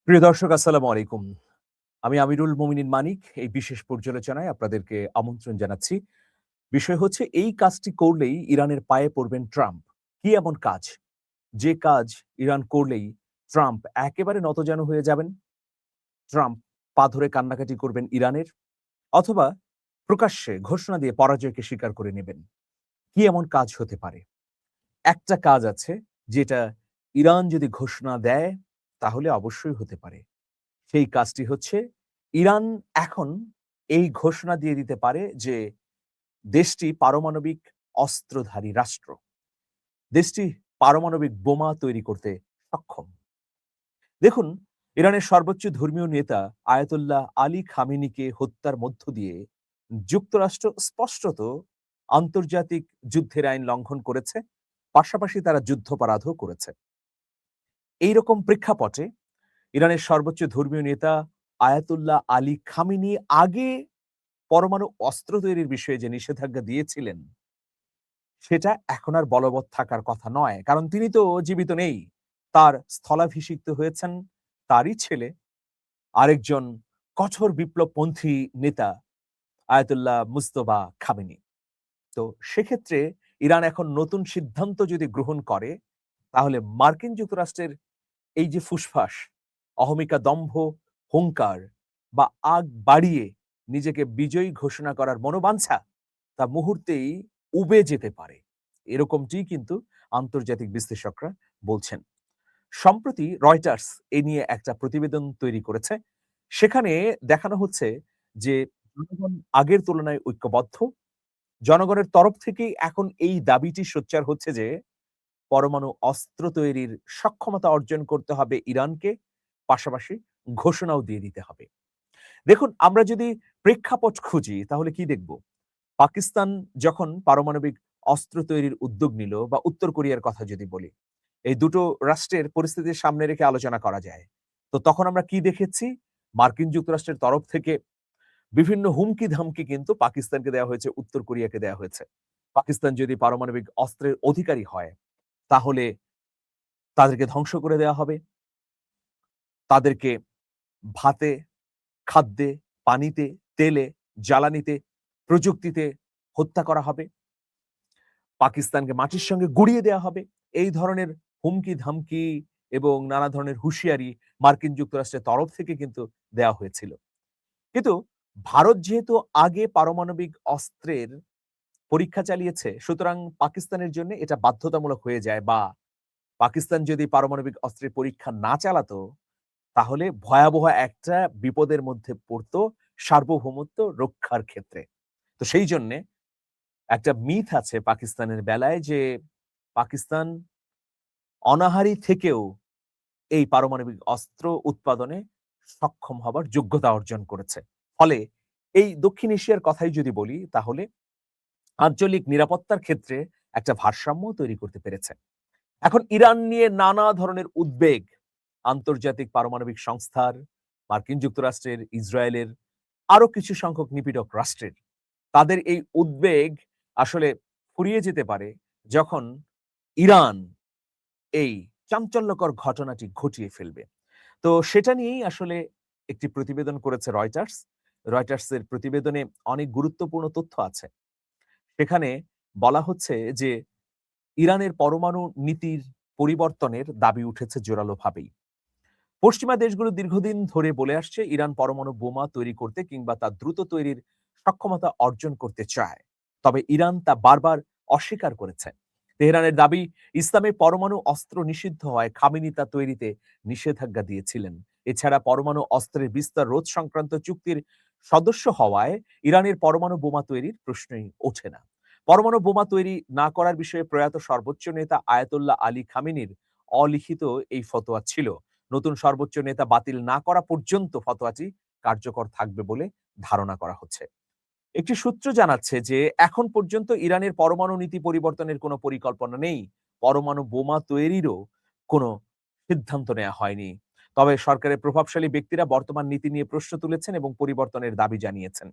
প্রিয় দর্শক আসসালামু আলাইকুম। আমি আমিরুল মোমিনিন মানিক এই বিশেষ পর্যালোচনায় আপনাদেরকে আমন্ত্রণ জানাচ্ছি। বিষয় হচ্ছে এই কাজটি করলেই ইরানের পায়ে পড়বেন ট্রাম্প। কি এমন কাজ? যে কাজ ইরান করলেই ট্রাম্প একেবারে নতজানু হয়ে যাবেন? ট্রাম্প পা ধরে কান্নাকাটি করবেন ইরানের? অথবা প্রকাশ্যে ঘোষণা দিয়ে পরাজয়কে স্বীকার করে নেবেন? কি এমন কাজ হতে পারে? একটা কাজ আছে যেটা ইরান যদি ঘোষণা দেয় তাহলে অবশ্যই হতে পারে। সেই কাজটি হচ্ছে ইরান এখন এই ঘোষণা দিয়ে দিতে পারে যে দেশটি পারমাণবিক অস্ত্রধারী রাষ্ট্র। দেশটি পারমাণবিক বোমা তৈরি করতে সক্ষম। দেখুন, ইরানের সর্বোচ্চ ধর্মীয় নেতা আয়াতুল্লাহ আলী খামেনিকে হত্যার মধ্য দিয়ে যুক্তরাষ্ট্র স্পষ্টত আন্তর্জাতিক যুদ্ধের আইন লঙ্ঘন করেছে, পাশাপাশি তারা যুদ্ধাপরাধও করেছে। এইরকম প্রেক্ষাপটে ইরানের সর্বোচ্চ ধর্মীয় নেতা আয়াতুল্লাহ আলী খামেনি আগে পরমাণু অস্ত্র তৈরির বিষয়ে যে নিষেধাজ্ঞা দিয়েছিলেন, সেটা এখন আর বলবৎ থাকার কথা নয়। কারণ তিনি তো জীবিত নেই। তার স্থলাভিষিক্ত হয়েছেন তারই ছেলে, আরেকজন কঠোর বিপ্লবপন্থী নেতা আয়াতুল্লাহ মুজতবা খামেনি। তো সেক্ষেত্রে ইরান এখন নতুন সিদ্ধান্ত যদি গ্রহণ করে, তাহলে মার্কিন যুক্তরাষ্ট্রের এই যে ফুসফাস, অহমিকা দম্ভ, হুঙ্কার বা আগ বাড়িয়ে নিজেকে বিজয়ী ঘোষণা করার মনোবাঞ্ছা তা মুহূর্তেই উবে যেতে পারে। এরকমটিই কিন্তু আন্তর্জাতিক বিশ্লেষকরা বলছেন। সম্প্রতি রয়টার্স এ নিয়ে একটা প্রতিবেদন তৈরি করেছে। সেখানে দেখানো হচ্ছে যে জনগণ আগের তুলনায় ঐক্যবদ্ধ। জনগণের তরফ থেকেই এখন এই দাবিটি সোচ্চার হচ্ছে যে পরমাণু অস্ত্র তৈরির সক্ষমতা অর্জন করতে হবে ইরানকে, পাশাপাশি ঘোষণাও দিয়ে দিতে হবে। দেখুন, আমরা যদি প্রেক্ষাপট খুঁজি তাহলে কি দেখব? পাকিস্তান যখন পারমাণবিক অস্ত্র তৈরির উদ্যোগ নিল বা উত্তর কোরিয়ার কথা যদি বলি, এই দুটো রাষ্ট্রের পরিস্থিতির সামনে রেখে আলোচনা করা যায়। তো তখন আমরা কি দেখেছি? মার্কিন যুক্তরাষ্ট্রের তরফ থেকে বিভিন্ন হুমকি-ধামকি কিন্তু পাকিস্তানকে দেয়া হয়েছে, উত্তর কোরিয়াকে দেয়া হয়েছে। পাকিস্তান যদি পারমাণবিক অস্ত্রের অধিকারী হয়, তাহলে তাদেরকে ধ্বংস করে দেয়া হবে। তাদেরকে ভাতে, খাদ্যে, পানিতে, তেলে, জ্বালানিতে, প্রযুক্তিতে হত্যা করা হবে। পাকিস্তানকে মাটির সঙ্গে গুঁড়িয়ে দেয়া হবে। এই ধরনের হুমকি-ধামকি এবং নানা ধরনের হুঁশিয়ারি মার্কিন যুক্তরাষ্ট্রের তরফ থেকে কিন্তু দেয়া হয়েছিল। কিন্তু ভারত যেহেতু আগে পারমাণবিক অস্ত্রের পরীক্ষা চালিয়েছে, সুতরাং পাকিস্তানের জন্য এটা বাধ্যতামূলক হয়ে যায় বা পাকিস্তান যদি পারমাণবিক অস্ত্রের পরীক্ষা না চালাতো, তাহলে ভয়াবহ একটা বিপদের মধ্যে পড়তো সার্বভৌমত্ব রক্ষার ক্ষেত্রে। তো সেই জন্যে একটা মিথ আছে পাকিস্তানের বেলায় যে পাকিস্তান অনাহারী থেকেও এই পারমাণবিক অস্ত্র উৎপাদনে সক্ষম হবার যোগ্যতা অর্জন করেছে। ফলে এই দক্ষিণ এশিয়ার কথাই যদি বলি, তাহলে আঞ্চলিক নিরাপত্তার ক্ষেত্রে একটা ভারসাম্য তৈরি করতে পেরেছে। এখন ইরান নিয়ে নানা ধরনের উদ্বেগ আন্তর্জাতিক পারমাণবিক সংস্থার, মার্কিন যুক্তরাষ্ট্রের, ইসরায়েলের, আরো কিছু সংখ্যক নিপীড়ক রাষ্ট্রের। তাদের এই উদ্বেগ আসলে ফুরিয়ে যেতে পারে যখন ইরান এই চাঞ্চল্যকর ঘটনাটি ঘটিয়ে ফেলবে। তো সেটা নিয়েই আসলে একটি প্রতিবেদন করেছে রয়টার্স। রয়টার্সের প্রতিবেদনে অনেক গুরুত্বপূর্ণ তথ্য আছে। সেখানে বলা হচ্ছে যে ইরানের পরমাণু নীতির পরিবর্তনের দাবি উঠেছে জোরালোভাবেই। পশ্চিমা দেশগুলো দীর্ঘদিন ধরে বলে আসছে ইরান পরমাণু বোমা তৈরি করতে কিংবা তা দ্রুত তৈরির সক্ষমতা অর্জন করতে চায়। তবে ইরান তা বারবার অস্বীকার করেছে। তেহরানের দাবি, ইসলামে পরমাণু অস্ত্র নিষিদ্ধ হয় খামেনি তা তৈরিতে নিষেধাজ্ঞা দিয়েছিলেন। এছাড়া পরমাণু অস্ত্রের বিস্তার রোধ সংক্রান্ত চুক্তির সদস্য হওয়ায় ইরানের পরমাণু বোমা তৈরির প্রশ্নই ওঠে না। পরমাণু বোমা তৈরি না করার বিষয়ে প্রয়াত সর্বোচ্চ নেতা আয়াতুল্লাহ আলী খামেনির অলিখিত এই ফতোয়া ছিল। নতুন সর্বোচ্চ নেতা বাতিল না করা পর্যন্ত ফতোয়াটি কার্যকর থাকবে বলে ধারণা করা হচ্ছে। একটি সূত্র জানাচ্ছে যে এখন পর্যন্ত ইরানের পরমাণু নীতি পরিবর্তনের কোনো পরিকল্পনা নেই। পরমাণু বোমা তৈরিরও কোনো সিদ্ধান্ত নেওয়া হয়নি। তবে সরকারের প্রভাবশালী ব্যক্তিরা বর্তমান নীতি নিয়ে প্রশ্ন তুলেছেন এবং পরিবর্তনের দাবি জানিয়েছেন।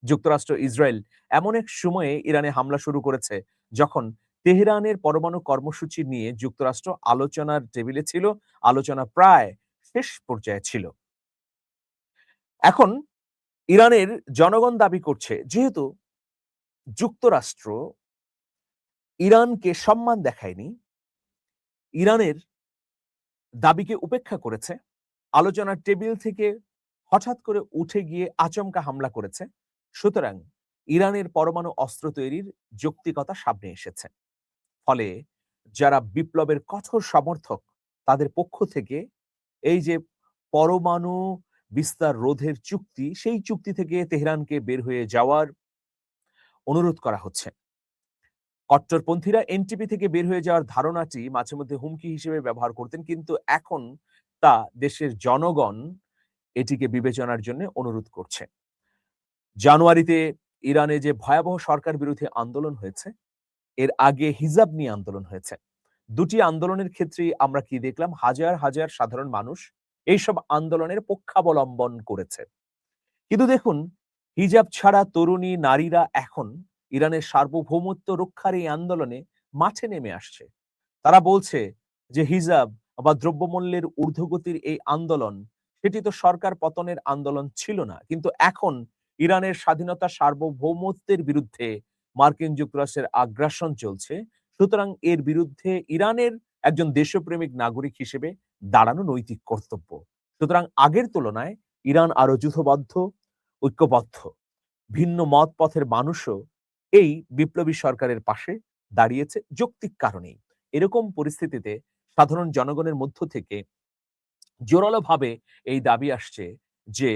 যুক্তরাষ্ট্র, ইসরায়েল এমন এক সময়ে ইরানে হামলা শুরু করেছে যখন তেহরানের পরমাণু কর্মসূচি নিয়ে যুক্তরাষ্ট্র আলোচনার টেবিলে ছিল। আলোচনা প্রায় শেষ পর্যায়ে ছিল। এখন ইরানের জনগণ দাবি করছে, যেহেতু যুক্তরাষ্ট্র ইরানকে সম্মান দেখায়নি, ইরানের দাবিকে উপেক্ষা করেছে, আলোচনার টেবিল থেকে হঠাৎ করে উঠে গিয়ে আচমকা হামলা করেছে, সুতরাং ইরানের পরমাণু অস্ত্র তৈরির যৌক্তিকতা সামনে এসেছে। ফলে যারা বিপ্লবের কঠোর সমর্থক, তাদের পক্ষ থেকে এই যে পরমাণু বিস্তার রোধের চুক্তি, সেই চুক্তি থেকে তেহরানকে বের হয়ে যাওয়ার অনুরোধ করা হচ্ছে। কট্টরপন্থীরা এনটিপি থেকে বের হয়ে যাওয়ার ধারণাটি মাঝে মধ্যে হুমকি হিসেবে ব্যবহার করতেন, কিন্তু এখন তা দেশের জনগণ এটিকে বিবেচনার জন্য অনুরোধ করছে। জানুয়ারিতে ইরানে যে ভয়াবহ সরকার বিরোধী আন্দোলন হয়েছে, এর আগে হিজাব নিয়ে আন্দোলন হয়েছে। দুটি আন্দোলনের ক্ষেত্রেই আমরা কি দেখলাম? হাজার হাজার সাধারণ মানুষ এইসব আন্দোলনের পক্ষাবলম্বন করেছে। কিন্তু দেখুন, হিজাব ছাড়া তরুণী নারীরা এখন ইরানের সার্বভৌমত্ব রক্ষার এই আন্দোলনে মাঠে নেমে আসছে। তারা বলছে যে হিজাব বা দ্রব্যমূল্যের ঊর্ধ্বগতির এই আন্দোলন, সেটি তো সরকার পতনের আন্দোলন ছিল না, কিন্তু এখন ইরানের স্বাধীনতা সার্বভৌমত্বের বিরুদ্ধে মার্কিন যুক্তরাষ্ট্রের আগ্রাসন চলছে। সুতরাং এর বিরুদ্ধে ইরানের একজন দেশপ্রেমিক নাগরিক হিসেবে দাঁড়ানো নৈতিক কর্তব্য। সুতরাং আগের তুলনায় ইরান আরো যুথবদ্ধ, ঐক্যবদ্ধ। ভিন্ন মত পথের মানুষও এই বিপ্লবী সরকারের পাশে দাঁড়িয়েছে যৌক্তিক কারণেই। এরকম পরিস্থিতিতে সাধারণ জনগণের মধ্য থেকে জোরালোভাবে এই দাবি আসছে যে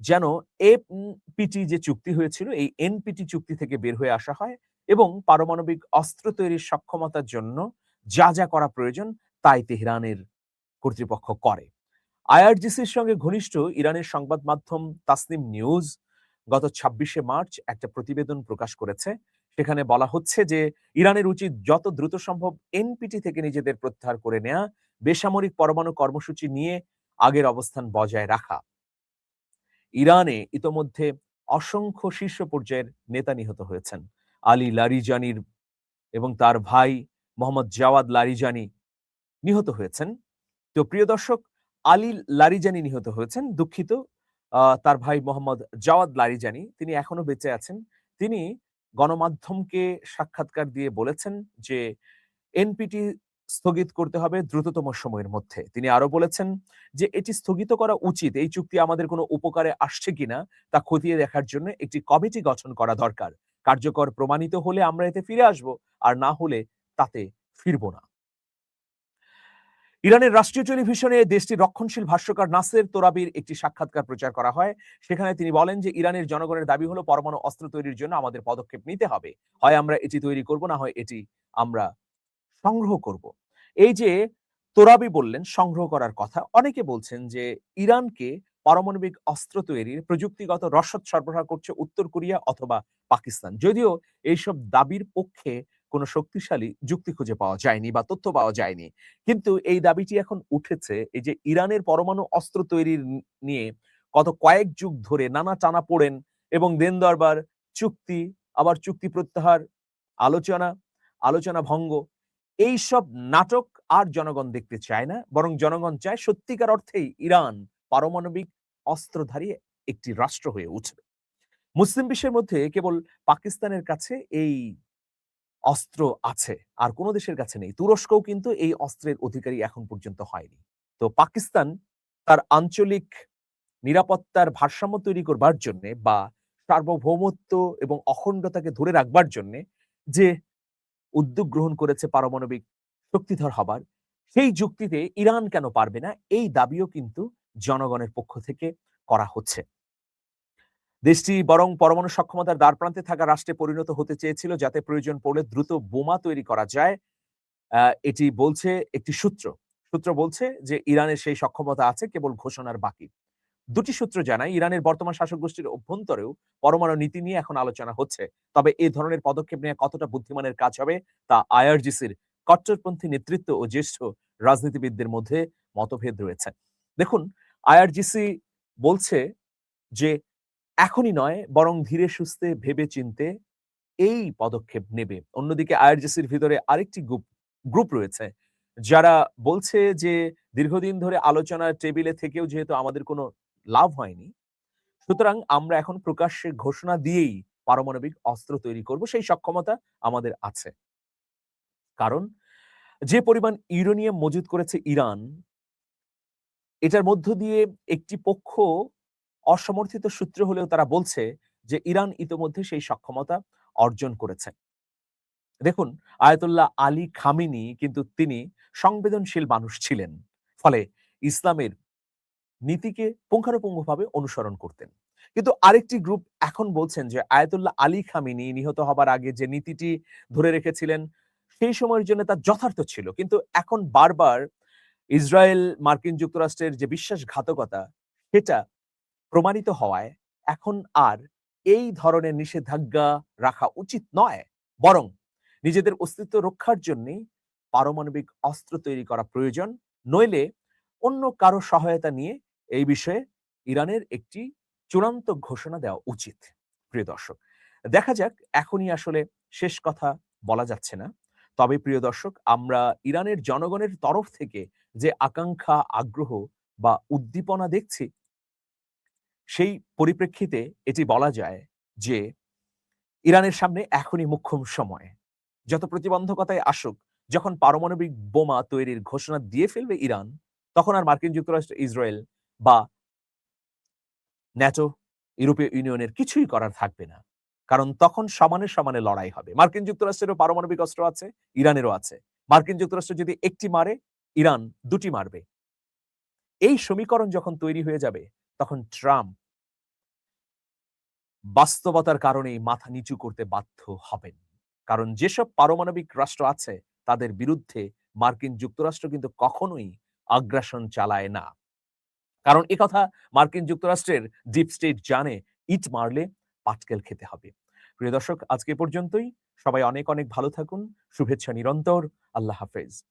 যেন এনপিটি যে চুক্তি হয়েছিল, এই এনপিটি চুক্তি থেকে বের হয়ে আসা হয় এবং পারমাণবিক অস্ত্র তৈরির সক্ষমতার জন্য যা যা করা প্রয়োজন তাই তেহরানের কর্তৃপক্ষ করে। আইআরজিসির সঙ্গে ঘনিষ্ঠ ইরানের সংবাদ মাধ্যম তাসনিম নিউজ গত ২৬শে মার্চ একটা প্রতিবেদন প্রকাশ করেছে। সেখানে বলা হচ্ছে যে ইরানের উচিত যত দ্রুত সম্ভব এনপিটি থেকে নিজেদের প্রত্যাহার করে নেয়া, বেসামরিক পরমাণু কর্মসূচি নিয়ে আগের অবস্থান বজায় রাখা। ইরানে ইতোমধ্যে অসংখ্য শীর্ষ পর্যায়ের নেতা নিহত হয়েছেন। আলী লারিজানির এবং তার ভাই মোহাম্মদ জাওয়াদ লারিজানি নিহত হয়েছেন। তো প্রিয় দর্শক, আলী লারিজানি নিহত হয়েছেন, দুঃখিত। তার ভাই মোহাম্মদ জাওয়াদ লারিজানি তিনি এখনো বেঁচে আছেন। তিনি গণমাধ্যমকে সাক্ষাৎকার দিয়ে বলেছেন যে এনপিটি স্থগিত করতে হবে দ্রুততম সময়ের মধ্যে। তিনি আরো বলেছেন যে এটি স্থগিত করা উচিত। এই চুক্তি আমাদের কোনো উপকারে আসছে কিনা তা খতিয়ে দেখার জন্য একটি কমিটি গঠন করা দরকার। কার্যকর প্রমাণিত হলে আমরা এতে ফিরে আসব, আর না হলে তাতে ফিরব না। ইরানের রাষ্ট্রীয় টেলিভিশনে দেশটির রক্ষণশীল ভাষ্যকার নাসের তোরাবির একটি সাক্ষাৎকার প্রচার করা হয়। সেখানে তিনি বলেন যে ইরানের জনগণের দাবি হলো পরমাণু অস্ত্র তৈরির জন্য আমাদের পদক্ষেপ নিতে হবে। হয় আমরা এটি তৈরি করব, না হয় এটি আমরা সংগ্রহ করব। এই যে তোরাবি বললেন সংগ্রহ করার কথা, অনেকে বলছেন যে ইরানকে পারমাণবিক অস্ত্র তৈরির প্রযুক্তিগত রসদ সরবরাহ করছে উত্তর কোরিয়া অথবা পাকিস্তান। যদিও এইসব দাবির পক্ষে কোনো শক্তিশালী যুক্তি খুঁজে পাওয়া যায়নি বা তথ্য পাওয়া যায়নি। কিন্তু এই দাবিটি এখন উঠেছে এই যে ইরানের পরমাণু অস্ত্র তৈরির নিয়ে গত কয়েক যুগ ধরে নানা টানাপোড়েন এবং দেন দরবার, চুক্তি, আবার চুক্তি প্রত্যাহার, আলোচনা, আলোচনা ভঙ্গ, এইসব নাটক আর জনগণ দেখতে চায় না, বরং জনগণ চায় সত্যিকার অর্থেই ইরান পারমাণবিক অস্ত্রধারী একটি রাষ্ট্র হয়ে উঠবে। মুসলিম বিশ্বের মধ্যে কেবল পাকিস্তানের কাছে এই অস্ত্র আছে, আর কোন দেশের কাছে নেই। তুরস্কও কিন্তু এই অস্ত্রের অধিকারী এখন পর্যন্ত হয়নি। তো পাকিস্তান তার আঞ্চলিক নিরাপত্তার ভারসাম্য তৈরি করবার জন্যে বা সার্বভৌমত্ব এবং অখণ্ডতাকে ধরে রাখবার জন্যে যে উদ্যোগ গ্রহণ করেছে পারমাণবিক শক্তিধর হবার, সেই যুক্তিতে ইরান কেন পারবে না, এই দাবিও কিন্তু জনগণের পক্ষ থেকে করা হচ্ছে। দেশটি বরং পরমাণু সক্ষমতার দ্বারপ্রান্তে থাকা রাষ্ট্রে পরিণত হতে চেয়েছিল, যাতে প্রয়োজন পড়লে দ্রুত বোমা তৈরি করা যায়। এটি বলছে একটি সূত্র। সূত্র বলছে যে ইরানের সেই সক্ষমতা আছে, কেবল ঘোষণার বাকি। দুটি সূত্র জানায় ইরানের বর্তমান শাসক গোষ্ঠীর অভ্যন্তরেও পরমাণু নীতি নিয়ে এখন আলোচনা হচ্ছে। তবে এই ধরনের পদক্ষেপ নেওয়া কতটা বুদ্ধিমানের কাজ হবে তা আইআরজিসির কট্টরপন্থী নেতৃত্ব ও জ্যেষ্ঠ রাজনীতিবিদদের মধ্যে মতভেদ রয়েছে। দেখুন, আইআরজিসি বলছে যে এখনই নয়, বরং ধীরে সুস্থে ভেবে চিনতে এই পদক্ষেপ নেবে। অন্যদিকে আইআরজিসির ভিতরে আরেকটি গ্রুপ রয়েছে যারা বলছে যে দীর্ঘদিন ধরে আলোচনার টেবিলে থেকেও যেহেতু আমাদের কোনো লাভ হয়নি, সুতরাং আমরা এখন প্রকাশ্যে ঘোষণা দিয়েই পারমাণবিক অস্ত্র তৈরি করব। সেই সক্ষমতা আমাদের আছে। কারণ যে পরিমাণ ইউরেনিয়াম মজুত করেছে ইরান, এটার মধ্য দিয়ে একটি পক্ষ অসমর্থিত সূত্র হলেও তারা বলছে যে ইরান ইতোমধ্যে সেই সক্ষমতা অর্জন করেছে। দেখুন, আয়াতুল্লাহ আলী খামেনি কিন্তু তিনি সংবেদনশীল মানুষ ছিলেন। ফলে ইসলামের নীতিকে পুঙ্খানুপুঙ্খভাবে অনুসরণ করতেন। কিন্তু আরেকটি গ্রুপ এখন বলছেন যে আয়াতুল্লাহ আলী খামেনি নিহত হবার আগে যে নীতিটি ধরে রেখেছিলেন সেই সময়ের জন্য তা যথার্থ ছিল। কিন্তু এখন বারবার ইসরায়েল মার্কিন যুক্তরাষ্ট্রের যে বিশ্বাসঘাতকতা সেটা প্রমাণিত হওয়ায় এখন আর এই ধরনের নিষেধাজ্ঞা রাখা উচিত নয়। বরং নিজেদের অস্তিত্ব রক্ষার জন্যই পারমাণবিক অস্ত্র তৈরি করা প্রয়োজন। নইলে অন্য কারো সহায়তা নিয়ে এই বিষয়ে ইরানের একটি চূড়ান্ত ঘোষণা দেওয়া উচিত। প্রিয় দর্শক, দেখা যাক, এখনই আসলে শেষ কথা বলা যাচ্ছে না। তবে প্রিয় দর্শক, আমরা ইরানের জনগণের তরফ থেকে যে আকাঙ্ক্ষা, আগ্রহ বা উদ্দীপনা দেখছি, সেই পরিপ্রেক্ষিতে এটি বলা যায় যে ইরানের সামনে এখনই মোক্ষম সময়। যত প্রতিবন্ধকতায় আসুক, যখন পারমাণবিক বোমা তৈরির ঘোষণা দিয়ে ফেলবে ইরান, তখন আর মার্কিন যুক্তরাষ্ট্র, ইসরায়েল বা ন্যাটো, ইউরোপীয় ইউনিয়নের কিছুই করার থাকবে না। কারণ তখন সমানে সমানে লড়াই হবে। মার্কিন যুক্তরাষ্ট্রেরও পারমাণবিক অস্ত্র আছে, ইরানেরও আছে। মার্কিন যুক্তরাষ্ট্র যদি একটি মারে, ইরান দুটি মারবে। এই সমীকরণ যখন তৈরি হয়ে যাবে, তখন ট্রাম্প বাস্তবতার কারণেই মাথা নিচু করতে বাধ্য হবেন। কারণ যেসব পারমাণবিক রাষ্ট্র আছে তাদের বিরুদ্ধে মার্কিন যুক্তরাষ্ট্র কিন্তু কখনোই আগ্রাসন চালায় না। কারণ একথা মার্কিন যুক্তরাষ্ট্রের ডিপ স্টেট জানে, ইট মারলে পাটকেল খেতে হবে। প্রিয় দর্শক, আজকে এ পর্যন্তই। সবাই অনেক অনেক ভালো থাকুন। শুভেচ্ছা নিরন্তর। আল্লাহ হাফেজ।